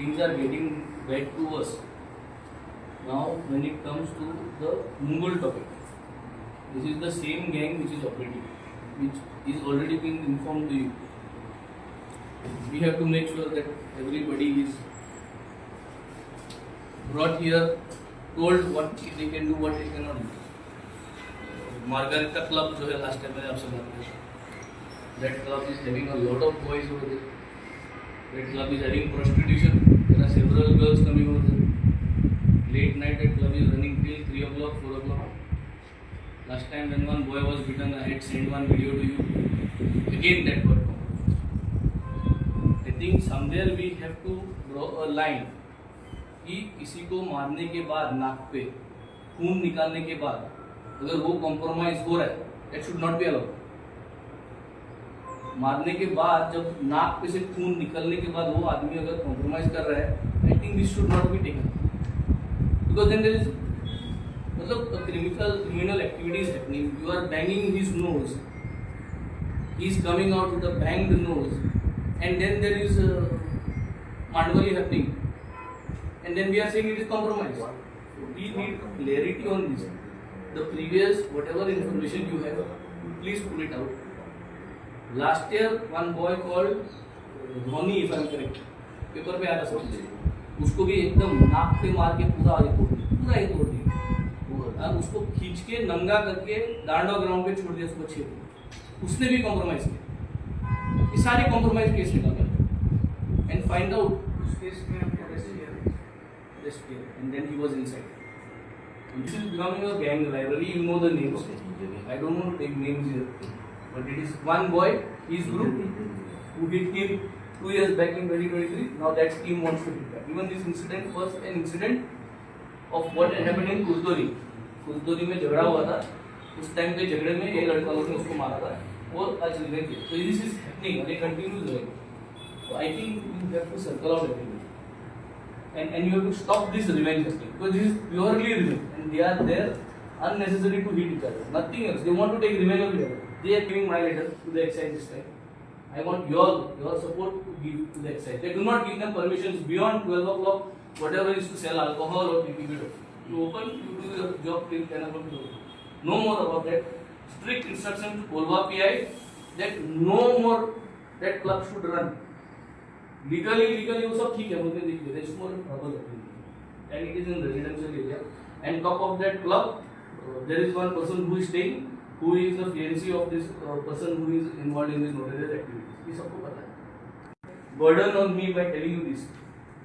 things are getting back to us. Now when it comes to the Mongol topic, this is the same gang which is operating, which is already been informed to you. We have to make sure that everybody is brought here, told what they can do, what they cannot do. Margarita Club जो है last time मैंने आपसे बात की, that club is having a lot of boys over there. That club is having prostitution. There are several girls coming over there. Late night that club is running till 3 o'clock, 4 o'clock. Last time when one boy was beaten, I had sent one video to you. Again that got covered. I think somewhere we have to draw a line. कि किसी को मारने के बाद नाक पे खून निकालने के बाद अगर वो कॉम्प्रोमाइज हो रहा है, that should not be allowed. मारने के बाद जब नाक पे से खून निकलने के बाद वो आदमी अगर कॉम्प्रोमाइज कर रहा है, I think this should not be taken. Because then there is मतलब criminal activities happening. You are banging his nose. He is coming out with a banged nose, and then there is mandwali happening. And then we are saying it is compromise. We need clarity on this. The previous, whatever information you have, please pull it out. Last year, one boy called Dhoni, if I am correct, paper पे आया था सब, उसको भी एकदम नाक पे मार के पूरा ही तोड़ दिया, और उसको खींच के नंगा करके दांडा ग्राउंड पे छोड़ दिया, उसको छेड़, उसने भी कॉम्प्रोमाइज किया. ये सारे कॉम्प्रोमाइज केस निकाल end find out and then he was inside. This is becoming a gang rivalry. You know the names. I don't want to take names here, but it is one boy, his group, who hit him 2 years back in 2023. Now that team wants to hit back. Even this incident was an incident of what happened in Kuzdori. कुजदोरी में झगड़ा हुआ था. उस time पे झगड़े में एक लड़का लोग ने उसको मारा था. वो आज रिवेंज है. So this is happening. They continue doing. So I think we have to circle out everything. And you have to stop this revenge happening, because this is purely revenge, and they are there unnecessary to hit each other. Nothing else. They want to take revenge of each other. They are giving my letter to the excise this time. I want your support to give to the excise. They do not give them permissions beyond 12 o'clock, whatever is to sell alcohol or TPB. You open, you do your job till 10 o'clock. No more about that. Strict instruction to Kolva PI that no more that club should run. Legally वो सब ठीक है, मुझे देखिए, there is more trouble happening, and it is in residential area. And top of that club, there is one person who is staying, who is the fiancé of this person who is involved in this notarial activities. ये सबको पता है. Burden on me by telling you this.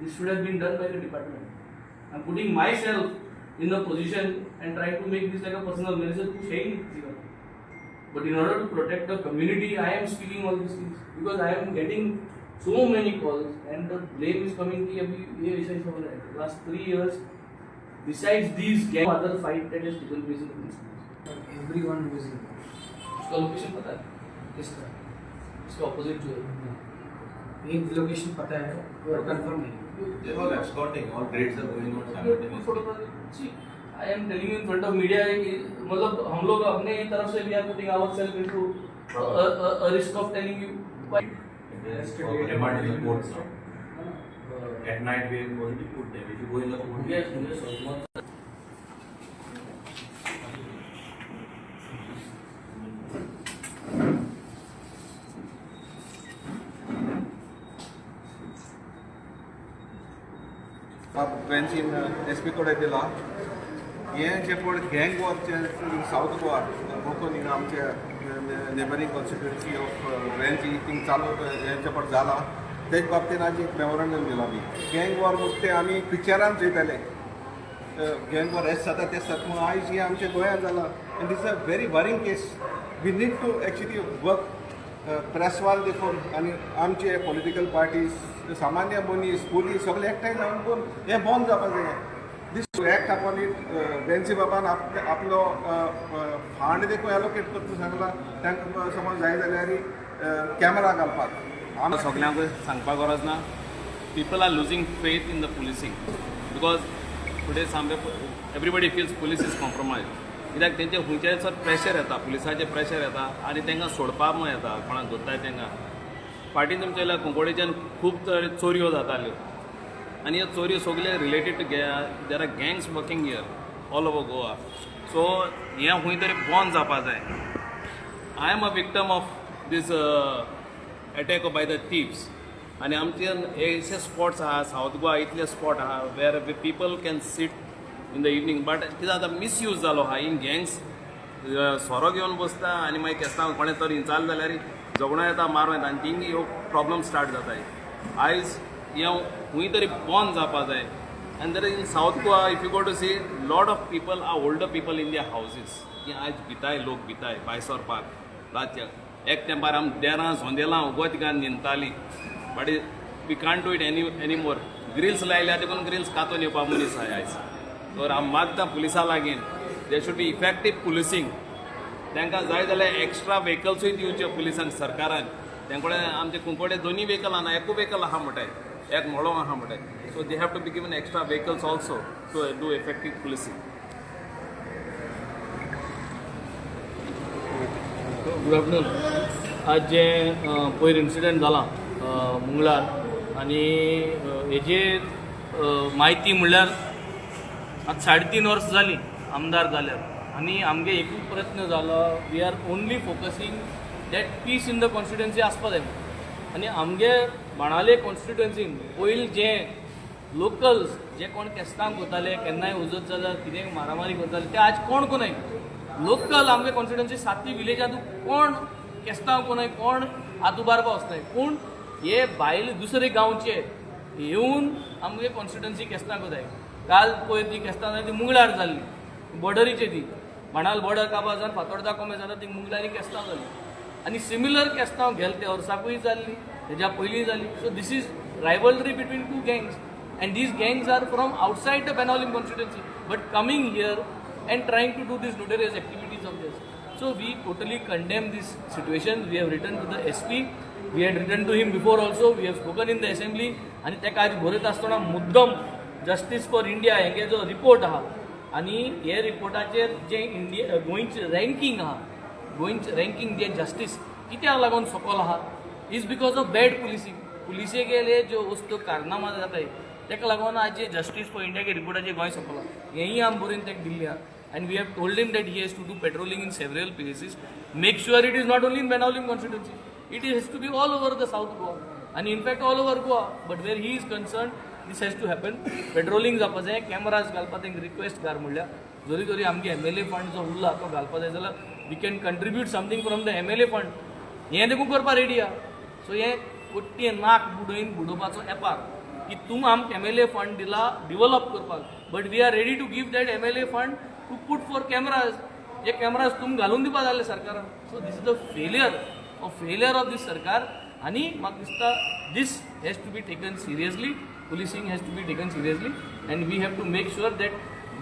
This should have been done by the department. I'm putting myself in the position and trying to make this like a personal. मेरे से कुछ है ही नहीं. But in order to protect the community, I am speaking all these things because I am getting so many calls, and the blame is coming कि अभी ये ऐसा हो रहा है. Last 3 years, besides these gang, other fight that has taken place in the police. Everyone who is involved. उसका location पता है? किसका? इसके opposite जो है. एक लोकेशन पता है और कंफर्म नहीं. They are escorting. All raids are going on simultaneously. See, I am telling you in front of media कि मतलब हम लोग अपने तरफ से we are putting ourselves into a risk of telling you why. MRT reports now. At night we are going to put them. If you go in the court, Yes, almost. बेंचीन SP कडेन दिला. हें जें पळय गँग वॉरचें south Goa Konkani आमच्या neighbouring constituency of Renzi thing चालू हेंच्या पळय जाला तेच बाबतींत आज एक मेमोरंडम दिलो आमी. गँग वॉर म्हणटा ते आमी पिक्चरान चयताले, गँग वॉर हेच जाता तेच जाता, पूण आयज हें आमच्या गोंयांत जालां. And this is a very worrying case. We need to actually work प्रेसवाल देखून आनी आमचे पॉलिटिकल पार्टीज, सामान्य मनीस, पुलीस सगळे एकठांय जावन करून हें बंद जावपाक जाय. दीस एक्ट अपॉन इट बेन्सी बाबान आपलो फांड देखून एलोकेट करता सांगला. तांकां समज जाय जाल्यार कॅमेरा घालपाक. आमी सगळ्यांक सांगपाक गरज ना. People are losing faith in the policing because today सामके everybody feels police is compromise. कित्याक तेंचे खंयचेय प्रेशर येता, पुलिसाचें प्रेशर येता आनी तांकां सोडपाक येता. कोणाक धरताय तांकां फाटीं तुमच्या कुंकोडेच्यान खूब चोरयो जाताल्यो. आनी ह्यो चोरी सगळे related to there are gangs working here all over Goa. So हें खंय तरी बंद जावपा जाय. I am a victim of this attack by the thieves. आनी आमचे अशे स्पॉट्स आहा सावथ गोवा इतले स्पॉट आहा वेर people can sit in the evening. But कितें जाता मिसयूज जालो आहा इन गँग्स. सोरो घेवन बसता आनी मागीर केस्तांव कोणें तर हिंचाल जाल्यार झगडो येता मारो येता आनी थिंग ह्यो प्रॉब्लम स्टार्ट जाताय. आयज हें खंय तरी बंद जावपा जाय. And there in south Goa if you go to see lot of people are older people in their houses. की आयज भिताय लोक भिताय भायर सरपाक रातच्या. एक तेंपार आमी देरां झोंदेलां वत घालून निंतालीं. But we can't do it anymore. Grills लायल्या देखून ग्रिल्स कातून येवपा मनीस आहाय आयज. तर हांव मागता पुलिसा लागीं दे शूड बी इफेक्टीव पुलिसींग. तांकां जाय जाल्यार एक्स्ट्रा व्हेकल्सूय दिवचे पुलिसांक सरकारान. तेंकडे आमचे कुंकोडे दोनी व्हेकल आहा एकू व्हेकल आहा म्हणटाय एक मोडो आहा म्हणटाय. So they have to be given extra vehicles also to do effective policing. Good afternoon. आज जे पयर इन्सिडंट जाला मंगळार आनी हेजेर म्हायती म्हणल्यार आज 3.5 वर्स जालीं आमदार जाल्यार आनी आमगे एकूच प्रयत्न जालो we are only focusing that peace in the constituency आसपा जाय. आनी आमगे बाणावले कॉन्स्टिट्युएन्सीन पयलीं जे लोकल्स जे कोण केस्तांव करताले केन्नाय उजत जाल्यार कितें मारामारी करताले ते आज कोण कोनाय. लोकल आमगे कॉन्स्टिट्युएन्सी 7 विलेजांत कोण केस्तांव कोनाय कोण आदुबारपा वचनाय. पूण हे भायले दुसरे गांवचे येवन आमगे कॉन्स्टिट्युएन्सी केस्तांव कोताय. काल पयर ती केस्तांव जाली ती मुंगळार जाल्ली बॉर्डरीचे ती बाणावल बॉर्डर काबार जावन फातोर्डा कोमे जाता ती मुंगळारी केस्तांव जाली. आनी सिमिलर केस्तांव गेले ते वर्साकूय जाल्ली तेज्या पयलीं जाली. So this is rivalry between 2 gangs and these gangs are from outside the Benaulim constituency but coming here and trying to do these nefarious activities of this. So we totally condemn this situation. We have written to the SP. We had written to him before also. We have spoken in the assembly. आणि तेका आज बरयत आसतना मुद्दम justice for India हेंगे जो report आहा आनी हे रिपोर्टाचेर जे इंडिया गोंयचे रँकींग आहा गोंयचे रँकींग जे जस्टीस कित्याक लागून सकयल आहा इज बिकॉज ऑफ बॅड पुलिसींग. पुलिसे गेले ज्यो वस्तू कारनामा जाताय तेका लागून आज जे जस्टीस फॉर इंडिया रिपोर्टाचेर गोंय सकयल हेंय आमी बरोवन तेका दिल्ली आहा. And we have told him that he has to do patrolling in several places. Make sure it is not only in Benaवलीम constituency. It has to be all over the South Goa. And in fact all over Goa. But where he is concerned, this has to happen. Patrolling जावपा जाय, cameras घालपा तांकां request कर म्हणल्यार जोरी जोरी आमगे MLA fund जो उरला तो घालपा जाय जाल्यार we can contribute something from the MLA fund. हें देखून करपा रेडी आहा. सो हें कोट्टे नाक बुडोवन बुडोवपाचो एपार की तुम आमकां MLA फंड दिला डिवेलप करपाक. But we are ready to give that MLA fund to put for cameras. जे कॅमेराज तुम घालून दिवपा जाय सरकारान. So this is the failure of this सरकार. आनी म्हाका दिसता this has to be taken seriously. Policing has to be taken seriously and we have to make sure that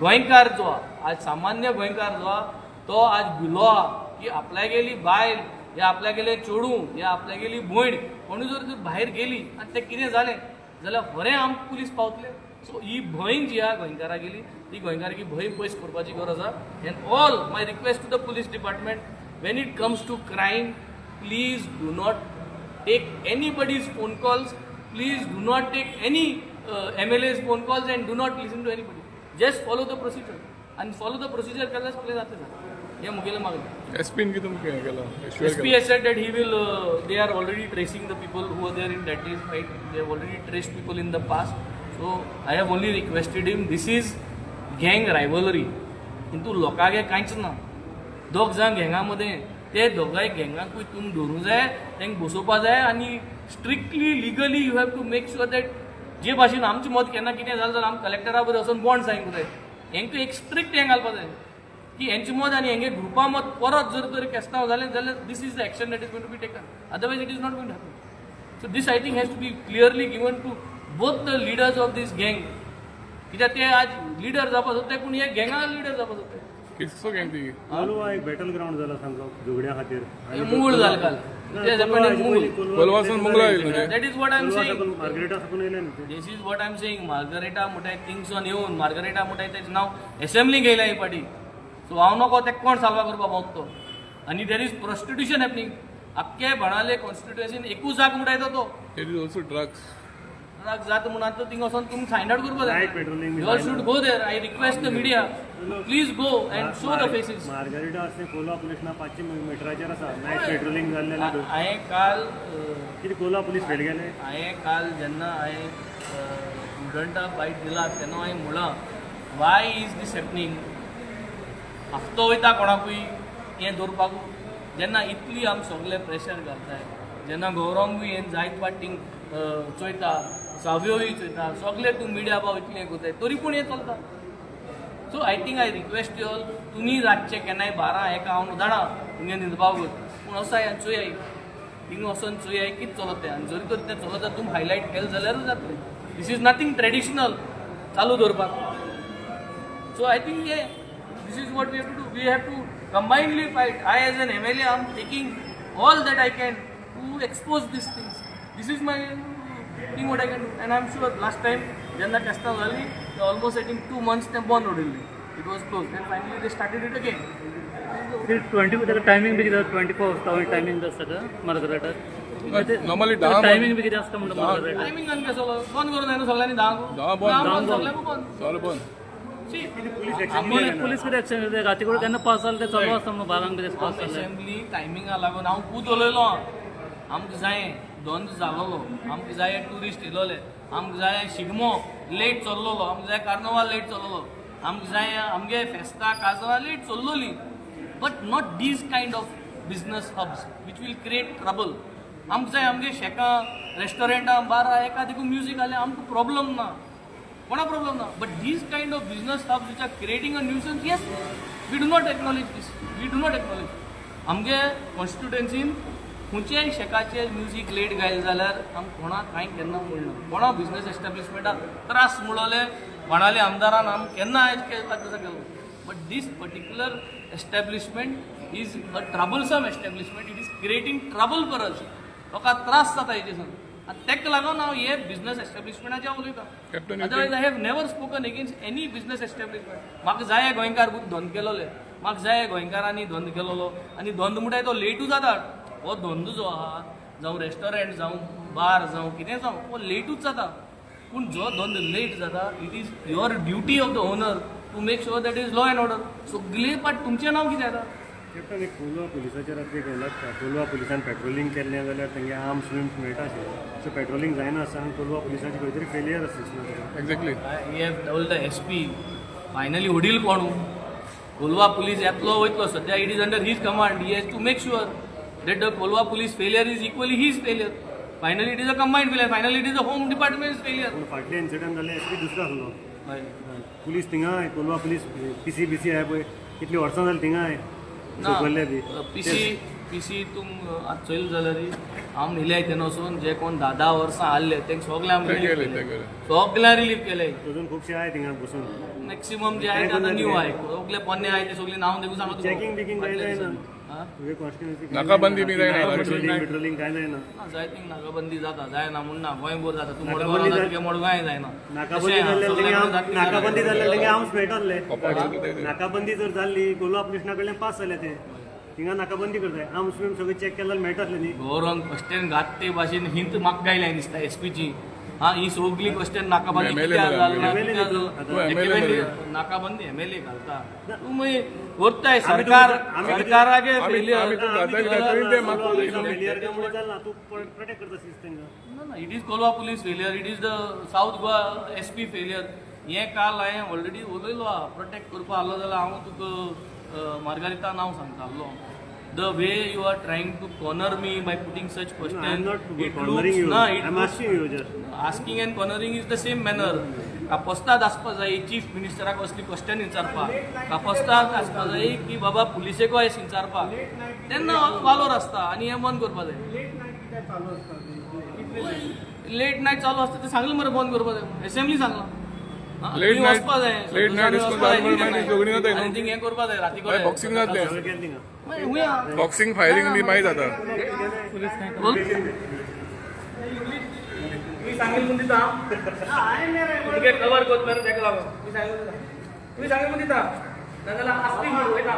गोंयकार जो आहा आज सामान्य गोंयकार जो आहा तो आज भिलो आहा की आपल्या गेली बायल या आपल्या गेले चेडूं या आपल्या गेली भयण कोणी जर भायर गेली आनी तें कितें जालें जाल्यार खरें आमकां पुलीस पावतले. सो ही भंय जी आहा गोंयकारा गेली ती गोंयकाराची भंय पयस करपाची गरज आहा. And all my request to the police department when it comes to crime please do not take anybody's phone calls. Please do not take any MLA's phone calls and do not listen to anybody. Just follow the procedure आनी follow the procedure केल्यार सगळें जातलें. हें मुगेलें मागणें. एसपीन कितें हें केलां? SP has said that he will, they are already tracing the people who were there in that day's fight. They have already traced people in the past. So I have only requested him, this is gang rivalry. किंतु लोकांगे कांयच ना. दोग जाण गँगा मदें ते दोगांय गँगाकूय तुम धरूं जाय तांकां बसोवपा जाय आनी strictly legally you have to make sure that जे भाशेन आमचें मत केन्ना कितें जालें जाल्यार आमी कलेक्टरा बरोबर वचून बॉन्ड सायन करूं जाय. हेंकां एक स्ट्रिक्ट हें घालपा जाय की हेंचें मत आनी हेंगे ग्रुपा मत परत जर तर केस्तांव जालें जाल्यार this is the action that is going to be taken. Otherwise it is not going to happen. So this I think has to be clearly given to both the leaders of this गँग. कित्याक ते आज leader जावपा सोदताय पूण हे गँगा leader जावपा सोदताय. किसो गँग ती कोलवा एक बॅटल ग्राउंड जाला सांगलो झगड्या खातीर. मुंगळ जालें काल. ते हॅपन मुंगळ. कोलवासून मुंगळा येयलें. That is what I am saying. मार्गरेटा साकून येयले न्ही ते. This is what I am saying. मार्गरेटा म्हणटाय थिंगसॉन येवन मार्गरेटा म्हणटाय तेजें नांव एसेंब्लीक येयलां ही पाटी. सो हांव नको तेका कोण साल्वा करपा पावतो. आनी देर इज प्रॉस्टिट्युशन हॅपनिंग. आख्खे बाणावले कॉन्स्टिट्युएन्सीन एकूच जाग म्हणटाय तो. It is also drugs. Drugs जाता म्हणून आतां थिंगा वचोन तुमकां फायंड आउट करपाक Night patrolling जाय बी यू ऑल जायना. Should go there I request the media please go and show the faces margherita असले कोलवा पुलीस ना 500 मिटराचेर आसा नायट पेट्रोलिंग जाल्लेले हांवें काल कितें कोलवा पुलीस फेल गेले हांवें काल जेन्ना हांवें स्टुडंटाक बायट दिला तेन्ना हांवें म्हणलां वाय इज दीस हॅपनींग हफ्तो वयता कोणाकूय हें दवरपाक जेन्ना इतली आमी सगळे प्रेशर घालताय जेन्ना गौरवंगूय हें जायत वाटींक चोयता साव्योय चोयता सगळे तूं मिडिया पाव इतलें हें कोताय तरी पूण हें चलता so I think I request you all तुमी रातचे केन्नाय 12-1 हांव जाणा तुमगे न्हिदपाक वच पूण वसाय आनी चोयाय थिंगा वचोन चोयाय कितें चलत तें आनी जरी तर तें चलत जाल्यार तुमी हायलायट केलें जाल्यारूच जातलें दीस इज नथींग ट्रेडिशनल चालू दवरपाक सो आय थिंक हे this is what we have to do. We have to combinedly fight. I as an MLA am taking all that I can to expose these things. This is my thing what I can do. And I am sure last time Janna Kasta Valley, almost I think 2 months they bond only. It was closed. Then finally they started it again. 20 त्याला timing बी किती 24 आवर timing आसता का मार्गारेटार normally timing बी किती आसता म्हणटा मार्गारेटार Timing and कसं बंद करून जायना सगळ्यांनी 10 बंद सगळ्यांनी बंद. चालू बंद See, आम्ही पुलीस किती ऍक्शन घेते राती कडेन केन्ना पास जालें ते चालू आसता म्हणून 12 कितें पास जालें असेंब्ली टायमिंगा लागून हांव खूद उलयलो आमकां जाय दोन जालोलो आमकां जाय ट्युरिस्ट येयलोले आमकां जाय शिगमो लेट चल्लोलो आमकां जाय कार्नवाल लेट चल्लोलो आमकां जाय आमगे फेस्तां काजरां लेट चल्लोलीं but not these kind of business hubs which will create trouble आमकां जाय आमगे शेकां रेस्टॉरंटां बारां एका देखून म्युजीक जालें आमकां प्रॉब्लम ना कोणा प्रॉब्लम ना but these kind of business hubs which are creating a nuisance yes we do not acknowledge this we do not acknowledge आमगे कॉन्स्टिट्युएन्सीन खंयच्याय शेकाचेर म्युजीक लेट गायलें जाल्यार आमकां कोणाक कांय केन्ना म्हणना कोणा बिजनस एस्टॅब्लिशमेंटाक त्रास म्हणले कोणाले आमदारान आम केन्ना आयज तसो केलो but this particular establishment is a troublesome establishment it is creating trouble for us लोकांक त्रास जाता हेजेसून आनी तेका लागून हांव हे बिजनस एस्टॅब्लिशमेंटाचेर उलयतां otherwise I have never spoken against any business establishment म्हाका जाय गोंयकार धंदो केलोले म्हाका जाय गोंयकारांनी धंदो केलोलो आनी धंदो म्हणटाय तो लेटूच जाता हो धंदो जो आहा जावं रेस्टॉरंट जावं बार जावं कितें जावं हो लेटूच जाता पूण जो धंदो लेट जाता it is your duty of the owner to make sure that is law and order सगळे पाट तुमचें नांव कितें येता कॅप्टन एक कोलवा पुलिसाचेर आतां एक लागता कोलवा पुलिसान पेट्रोलिंग केल्लें जाल्यार तेंगे आर्म्स विम्स मेळटा आशिल्लें सो पेट्रोलिंग जायना आसा आनी कोलवा पुलिसाची खंय तरी फेलियर आसा दिसना exactly we have told the SP finally उडील कोण कोलवा पुलीस येतलो वयतलो सद्या it is under his command he has to make sure that the Colva police failure is equally his failure finally it is a combined failure finally it is a home department failure पूण फाटले incident जाल्ले SP दुसरो आसलो police थिंगा Kolwa police PC आहाय पळय कितलीं वर्सां जालीं थिंगा चुकल्ले बी पीसी तुम चोयल जाल्यार हांव न्हिल्या तेन्ना वचून जे कोण 10 वर्सां आसले तेंक सगळ्यांक सगळ्यांक रिलीव केले अजून खुबशे आहाय थिंगा बसून मॅक्सिमम जे आहे ते आतां न्यू आहे सगळे पोन्ने आहे ते सगळे नांव देखून सांगता चॅकिंग बिकिंग काय जायना तुगे कॉन्स्टिट्युएन्सी नाकाबंदी बी जायना पेट्रोलिंग काय जायना जाय थिंग नाकाबंदी जाता जायना म्हण ना गोंयभर जाता तूं मडगांव जाता तुगे मडगांव जायना नाकाबंदी जाल्ले तेंगे आर्म्स मेळटाले नाकाबंदी जर जाल्ली कोलवा पुलिसना कडल्यान पास जाले ते थिंगा नाकाबंदी करताय आर्म्स बीम सगळे चॅक केल्यार मेळटाले न्ही गौरंग क्वेश्चन घात ते भाशेन हिंत म्हाका गायल्या दिसता एसपीची हा ही सगळी क्वेश्चन नाकाबंदी कित्याक नाकाबंदी एमएलए घालता तूं मागीर व्हरताय सरकारागे फेलियर तू प्रोटेक्ट करता तेंका it is Kolwa police failure it is the south Goa SP failure हें काल हांवें ऑलरेडी उलयलो आहा प्रोटेक्ट करपा आसलो जाल्यार हांव तुका मार्गारिता नांव सांगतालो the way you are trying to corner me by putting such questions I am not it cornering looks you. na I it am looks, asking you just. asking and cornering is the same manner कापोस्ताद आसपा जाय chief मिनिस्टराक असली question विचारपाक कापोस्ताद आसपा जाय की बाबा पुलिसेको अशें विचारपाक तेन्ना वालोर आसता आनी हें बंद करपा जाय लेट नायट चालू आसता तें सांगलें मरे बंद करपा जाय असेंब्ली सांगलां लेट नायट जोगणी जाता थिंग हें करपा जाय राती कडेन बॉक्सिंग जातलें हुया बॉक्सिंग फायरिंग बी मागीर जाता तुम्ही सांगेल म्हणून दिता तुगे कवर करत मरे तेका लागून तुम्ही सांगेल म्हणून दिता नाजाल्यार आस्ती वयता